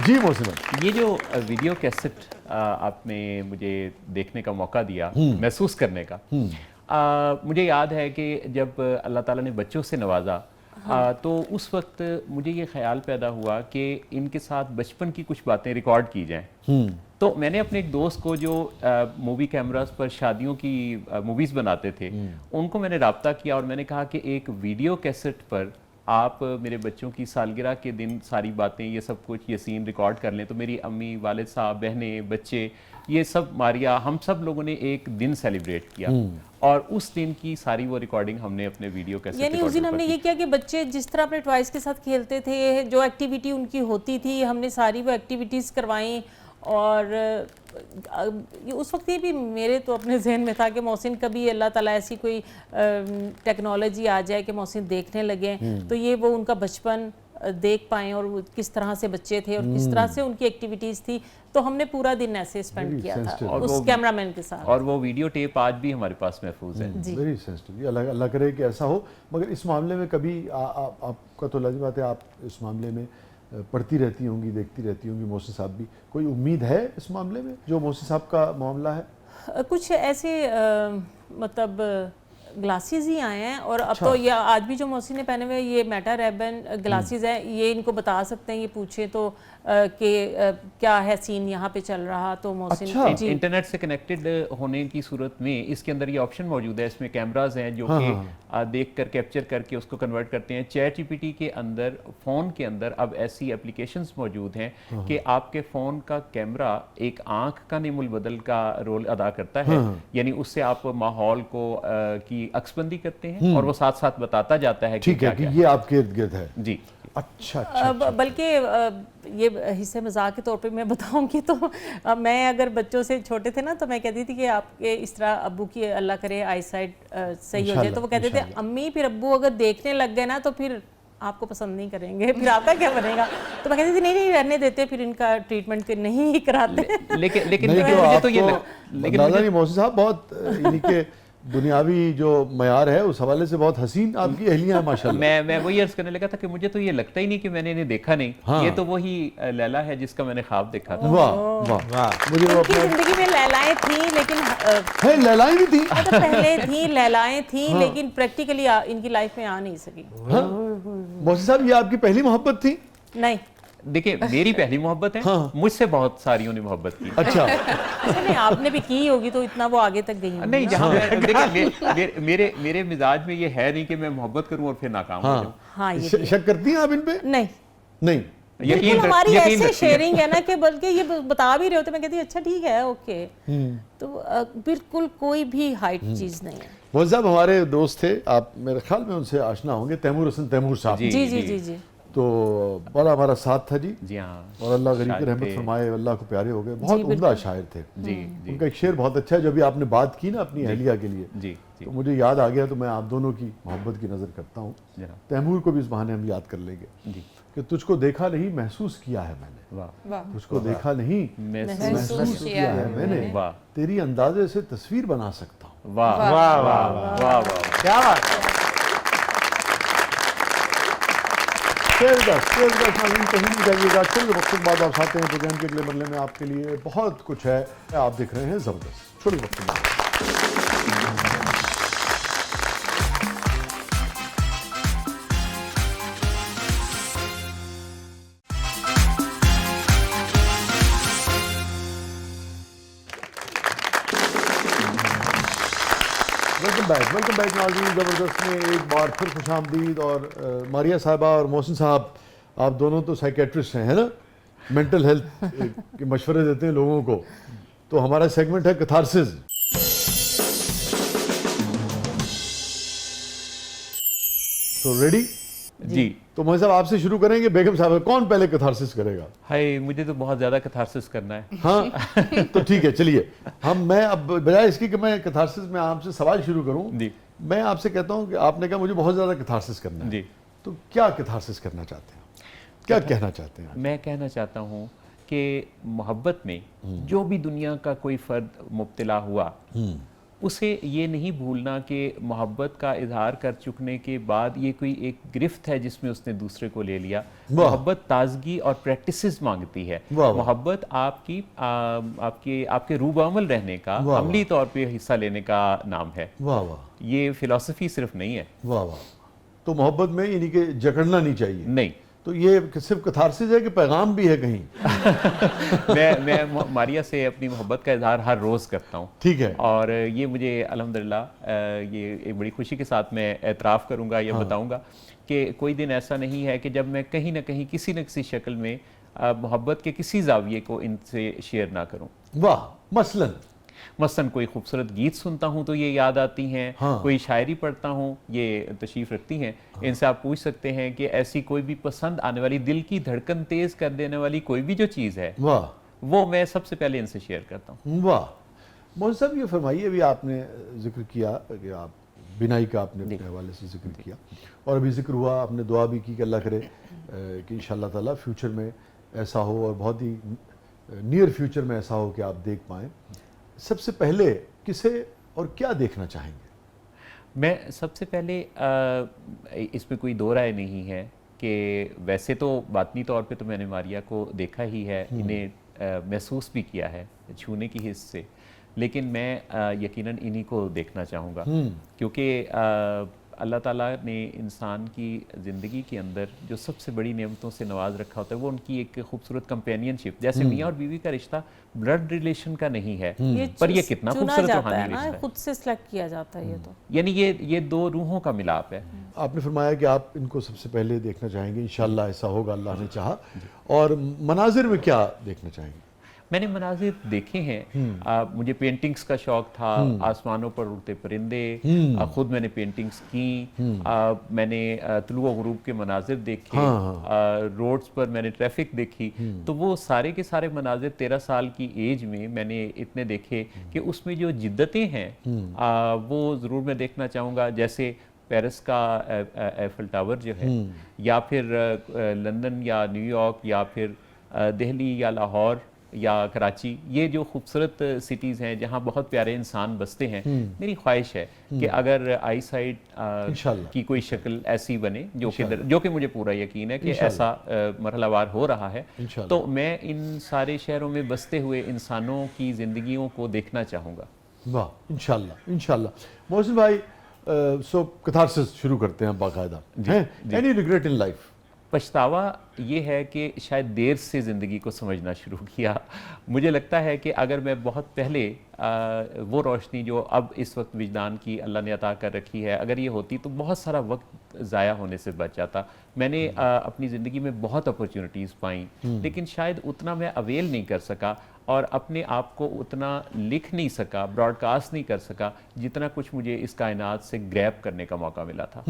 जी मोहसिन भाई, ये जो वीडियो कैसेट आपने मुझे देखने का मौका दिया, महसूस करने का, मुझे याद है कि जब अल्लाह ताला ने बच्चों से नवाजा, तो उस वक्त मुझे ये ख्याल पैदा हुआ कि इनके साथ बचपन की कुछ बातें रिकॉर्ड की जाएं। तो मैंने अपने एक दोस्त को जो मूवी कैमरास पर शादियों की मूवीज़ बनाते थे, उनको मैंने राब्ता किया और मैंने कहा कि एक वीडियो कैसेट पर आप मेरे बच्चों की सालगिरह के दिन सारी बातें, ये सब कुछ, ये सीन रिकॉर्ड कर लें। तो मेरी अम्मी, वालिद साहब, बहनें, बच्चे, ये सब, मारिया, हम सब लोगों ने एक दिन सेलिब्रेट किया और उस दिन की सारी वो रिकॉर्डिंग हमने अपने वीडियो कैसेट यानी उस दिन हमने ये किया कि बच्चे जिस तरह अपने टॉयज के साथ खेलते थे, जो एक्टिविटी उनकी होती थी, हमने सारी वो एक्टिविटीज़ करवाई। और उस वक्त ये भी मेरे तो अपने जहन में था कि मोहसिन कभी अल्लाह ताला ऐसी कोई टेक्नोलॉजी आ जाए कि मोहसिन देखने लगे, तो ये वो उनका बचपन देख पाएँ और वो किस तरह से बच्चे थे और किस तरह से उनकी एक्टिविटीज़ थी। तो हमने पूरा दिन ऐसे स्पेंड किया था और उस कैमरामैन के साथ, और वो वीडियो टेप आज भी हमारे पास महफूज है। Very sensitive. अल्लाह करे कि ऐसा हो। मगर इस मामले में कभी आपका तो लाज़िम बात है, आप इस मामले में पढ़ती रहती होंगी, देखती रहती होंगी, मोहसिन साहब भी, कोई उम्मीद है इस मामले में जो मोहसिन साहब का मामला है? कुछ ऐसे मतलब ग्लासेस ही आए हैं और अब तो ये आज भी जो मोहसिन ने पहने हुए ये मेटा रेबन ग्लासेस है, ये इनको बता सकते हैं, ये पूछे तो कि क्या है सीन यहाँ पे चल रहा, तो मोहसिन जी इंटरनेट से कनेक्टेड होने की सूरत में इसके अंदर ये ऑप्शन मौजूद है। इसमें कैमराज हैं जो कि देख कर कैप्चर करके उसको कन्वर्ट करते हैं। चैट जीपीटी के अंदर, फ़ोन के अंदर अब ऐसी एप्लीकेशंस मौजूद हैं कि आपके फ़ोन का कैमरा एक आँख का नेमुल बदल का रोल अदा करता है। यानी उससे आप माहौल को की अक्सबंदी करते हैं और वो साथ साथ बताता जाता है ठीक है कि ये आपके इर्द गिर्द है। जी। अच्छा। बल्कि ये हिस्से मजाक के तौर पे मैं बताऊंगी तो मैं अगर बच्चों से छोटे थे ना, तो मैं कहती थी कि आपके इस तरह अब्बू की अल्लाह करे आई साइड सही हो जाए, तो वो कहते थे अम्मी फिर अब्बू अगर देखने लग गए ना तो फिर आपको पसंद नहीं करेंगे, फिर आपका क्या बनेगा। तो मैं कहती थी नहीं नहीं रहने देते, फिर इनका ट्रीटमेंट नहीं कराते। लेकिन मोहसिन साहब बहुत यानी कि दुनियावी जो मयार है उस हवाले से बहुत हसीन आपकी अहलियां हैं माशाल्लाह। मैं वही अर्ज करने लगा था कि मुझे तो ये लगता ही नहीं कि मैंने इन्हें देखा नहीं। ये तो वही लैला है जिसका मैंने ख्वाब देखा था। वाह वाह वाह। मुझे वो उनकी जिंदगी में लैलाएं थी, लेकिन है लैलाएं भी थी, मतलब पहले थी लैलाएं थी, लेकिन प्रैक्टिकली इनकी लाइफ में आ नहीं सकी। मोहसिन साहब ये आपकी पहली मोहब्बत थी? नहीं, देखिए मेरी पहली मोहब्बत है। मुझसे बहुत सारियों ने मोहब्बत की। अच्छा। नहीं आपने भी की होगी तो इतना वो आगे तक गई नहीं, जहाँ देखिए मेरे मिजाज में ये है नहीं कि मैं मोहब्बत करूं और फिर नाकाम हो जाऊं। हाँ, ये शक करती हैं आप इन पे? नहीं नहीं, बिल्कुल हमारी ऐसे शेयरिंग है ना कि बल्कि ये बता भी रहे होते मैं कहती अच्छा ठीक है ओके, तो बिल्कुल कोई भी हाइट चीज नहीं है। वो साहब हमारे दोस्त थे, आप मेरे ख्याल में उनसे आशना होंगे, तैमूर हसन तैमूर साहब। जी जी जी जी। तो बड़ा हमारा साथ था जी। जी हाँ। और अल्लाह गरीब की रहमत फरमाए, अल्लाह को प्यारे हो गए, बहुत उम्दा शायर थे। जी। उनका एक शेर बहुत अच्छा है, जो भी आपने बात की ना अपनी अहलिया के लिए, जी। तो मुझे याद आ गया, तो मैं आप दोनों की मोहब्बत की नज़र करता हूँ। तैमूर को भी इस बहाने हम याद कर लेंगे कि तुझको देखा नहीं महसूस किया है मैंने, तुझको देखा नहीं महसूस किया है मैंने, तेरी अंदाजे से तस्वीर बना सकता हूँ। वाह वाह वाह वाह वाह, क्या बात। कहीं नहीं जाइएगा, छोटे वक्त के बाद आप आते हैं प्रोग्राम के अगले मरले में आपके लिए बहुत कुछ है। आप देख रहे हैं ज़बरदस्त। छोटे वक्त के बाद वेलकम बैक नाज़रीन। ज़बरदस्त में एक बार फिर खुशामदीद। और मारिया साहबा और मोहसिन साहब, आप दोनों तो साइकेट्रिस्ट हैं, है ना, मेंटल हेल्थ के मशवरे देते हैं लोगों को। तो हमारा सेगमेंट है कैथारसिस। तो रेडी जी। तो मोहसिन साहब आपसे शुरू करेंगे। बेगम साहब, कौन पहले कैथारसिस करेगा? हाय, मुझे तो बहुत ज़्यादा कैथारसिस करना है। हाँ तो ठीक है, चलिए मैं अब बजाय इसकी कि मैं कैथारसिस में आपसे सवाल शुरू करूं, मैं आपसे कहता हूं कि आपने कहा मुझे बहुत ज़्यादा कैथारसिस करना है, तो क्या कैथारसिस करना चाहते हैं, क्या कहना चाहते हैं? मैं कहना चाहता हूँ कि मोहब्बत में जो भी दुनिया का कोई फ़र्द मुब्तला हुआ, उसे ये नहीं भूलना कि मोहब्बत का इजहार कर चुकने के बाद ये कोई एक गिरफ्त है जिसमें उसने दूसरे को ले लिया। मोहब्बत ताजगी और प्रैक्टिसेस मांगती है। मोहब्बत आपकी आपके आपके रूबामल रहने का, अमली तौर पे हिस्सा लेने का नाम है। वाह वाह, ये फिलॉसफी सिर्फ नहीं है। वाह वाह। तो मोहब्बत में यानी कि जकड़ना नहीं चाहिए। नहीं, तो ये सिर्फ कथारसिस है कि पैगाम भी है कहीं? मैं मारिया से अपनी मोहब्बत का इजहार हर रोज़ करता हूँ। ठीक है। और ये मुझे अल्हम्दुलिल्लाह ये एक बड़ी खुशी के साथ मैं एतराफ़ करूँगा, ये बताऊँगा कि कोई दिन ऐसा नहीं है कि जब मैं कहीं ना कहीं किसी न किसी शक्ल में मोहब्बत के किसी जाविये को इनसे शेयर ना करूँ। वाह। मसलन कोई खूबसूरत गीत सुनता हूँ तो ये याद आती हैं। कोई शायरी पढ़ता हूँ, ये तशरीफ़ रखती हैं। इनसे आप पूछ सकते हैं कि ऐसी कोई भी पसंद आने वाली, दिल की धड़कन तेज़ कर देने वाली कोई भी जो चीज़ है, वाह, वो मैं सबसे पहले इनसे शेयर करता हूँ। वाह। मौलवी साहब ये फरमाइए, अभी आपने जिक्र किया कि आप बिनाई का आपने अपने हवाले से जिक्र किया, और अभी जिक्र हुआ, आपने दुआ भी की कि अल्लाह करे कि इंशाअल्लाह ताला फ्यूचर में ऐसा हो, और बहुत ही नियर फ्यूचर में ऐसा हो कि आप देख पाएँ। सबसे पहले किसे और क्या देखना चाहेंगे? मैं सबसे पहले इस पे कोई दो राय नहीं है कि वैसे तो बातनी तौर पे तो मैंने मारिया को देखा ही है, इन्हें महसूस भी किया है छूने की हिस्स से, लेकिन मैं यकीनन इन्हीं को देखना चाहूँगा, क्योंकि अल्लाह ताला ने इंसान की ज़िंदगी के अंदर जो सबसे बड़ी नेमतों से नवाज रखा होता है वो उनकी एक खूबसूरत कंपेनियनशिप। जैसे मियाँ और बीवी का रिश्ता ब्लड रिलेशन का नहीं है, पर ये कितना खूबसूरत रूहानी रिश्ता है, खुद से सिलेक्ट किया जाता है। ये तो यानी ये दो रूहों का मिलाप है। आपने फरमाया कि आप इनको सबसे पहले देखना चाहेंगे, इंशाअल्लाह ऐसा होगा, अल्लाह ने चाहा। और मनाजिर में क्या देखना चाहेंगे? मैंने मनाजिर देखे हैं। मुझे पेंटिंग्स का शौक था, आसमानों पर उड़ते परिंदे, खुद मैंने पेंटिंग्स की। मैंने तुलू और गुरूब के मनाजिर देखे, रोड्स पर मैंने ट्रैफिक देखी। तो वो सारे के सारे मनाजिर 13 साल की एज में मैंने इतने देखे कि उसमें जो जिद्दतें हैं वो ज़रूर मैं देखना चाहूँगा। जैसे पेरिस का एफिल टावर जो है, या फिर लंदन या न्यूयॉर्क या फिर दिल्ली या लाहौर या कराची, ये जो खूबसूरत सिटीज़ हैं जहाँ बहुत प्यारे इंसान बसते हैं। मेरी ख्वाहिश है कि अगर आई साइड की कोई शक्ल ऐसी बने जो कि मुझे पूरा यकीन है कि ऐसा मरहलावार हो रहा है, तो मैं इन सारे शहरों में बसते हुए इंसानों की ज़िंदगियों को देखना चाहूँगा। वाह, इंशाल्लाह इंशाल्लाह। मोहसिन भाई, सो कथारसिस शुरू करते हैं बाकायदा। Any regret in life? पछतावा ये है कि शायद देर से ज़िंदगी को समझना शुरू किया। मुझे लगता है कि अगर मैं बहुत पहले वो रोशनी जो अब इस वक्त विजदान की अल्लाह ने अता कर रखी है, अगर ये होती तो बहुत सारा वक्त ज़ाया होने से बच जाता। मैंने अपनी ज़िंदगी में बहुत अपॉर्चुनिटीज़ पाई, लेकिन शायद उतना मैं अवेल नहीं कर सका और अपने आप को उतना लिख नहीं सका, ब्रॉडकास्ट नहीं कर सका जितना कुछ मुझे इस कायनात से ग्रैब करने का मौका मिला था।